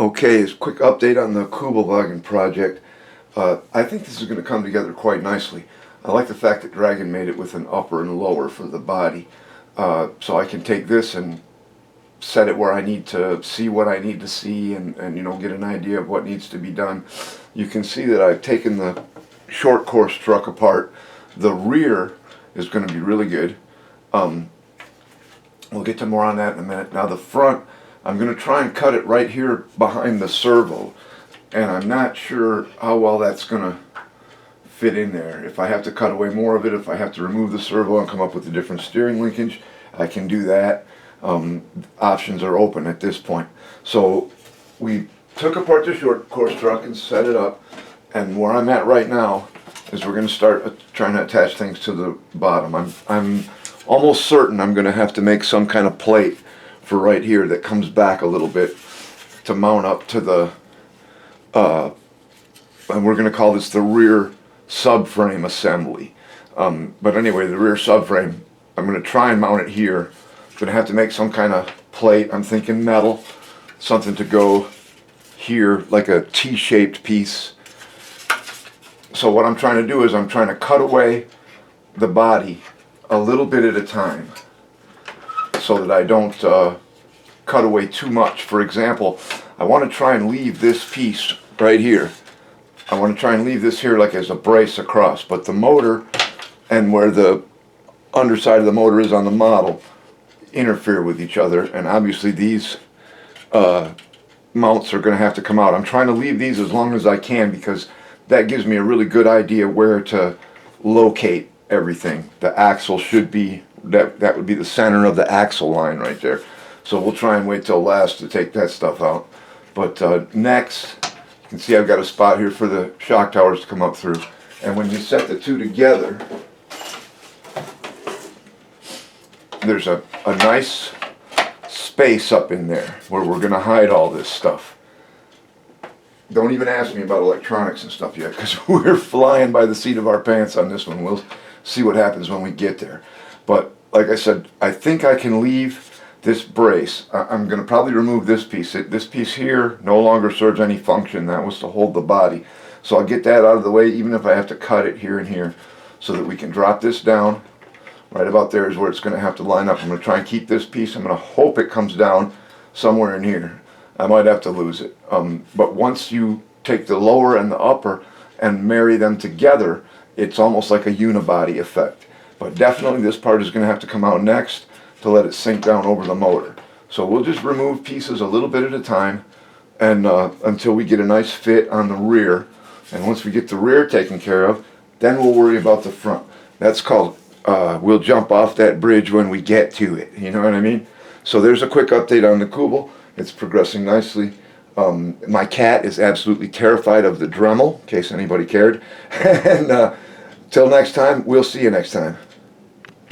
Okay, as a quick update on the Kubelwagen project. I think this is going to come together quite nicely. I like the fact that Dragon made it with an upper and lower for the body. So I can take this and set it where I need to see what I need to see and you know, get an idea of what needs to be done. You can see that I've taken the short course truck apart. The rear is going to be really good. We'll get to more on that in a minute. Now the front, I'm going to try and cut it right here behind the servo, and I'm not sure how well that's going to fit in there. If I have to cut away more of it, if I have to remove the servo and come up with a different steering linkage, I can do that. Options are open at this point. So we took apart the short course truck and set it up, and where I'm at right now is we're going to start trying to attach things to the bottom. I'm almost certain I'm going to have to make some kind of plate for right here that comes back a little bit to mount up to the and we're going to call this the rear subframe assembly. But anyway, the rear subframe, I'm going to try and mount it here. I'm going to have to make some kind of plate. I'm thinking metal, something to go here, like a T-shaped piece. So what I'm trying to do is I'm trying to cut away the body a little bit at a time, so that I don't cut away too much. For example, I want to try and leave this piece right here. I want to try and leave this here like as a brace across, but the motor and where the underside of the motor is on the model interfere with each other, and obviously these mounts are going to have to come out. I'm trying to leave these as long as I can because that gives me a really good idea where to locate everything. The axle should be, that would be the center of the axle line right there. So we'll try and wait till last to take that stuff out. But next, you can see I've got a spot here for the shock towers to come up through. And when you set the two together, there's a nice space up in there where we're going to hide all this stuff. Don't even ask me about electronics and stuff yet, because we're flying by the seat of our pants on this one. We'll see what happens when we get there. But like I said, I think I can leave this brace. I'm going to probably remove this piece. This piece here no longer serves any function. That was to hold the body. So I'll get that out of the way, even if I have to cut it here and here, so that we can drop this down. Right about there is where it's going to have to line up. I'm going to try and keep this piece. I'm going to hope it comes down somewhere in here. I might have to lose it. But once you take the lower and the upper and marry them together, it's almost like a unibody effect. But definitely this part is going to have to come out next to let it sink down over the motor. So we'll just remove pieces a little bit at a time, and until we get a nice fit on the rear. And once we get the rear taken care of, then we'll worry about the front. That's called, we'll jump off that bridge when we get to it. You know what I mean? So there's a quick update on the Kubel. It's progressing nicely. My cat is absolutely terrified of the Dremel, in case anybody cared. And till next time, we'll see you next time.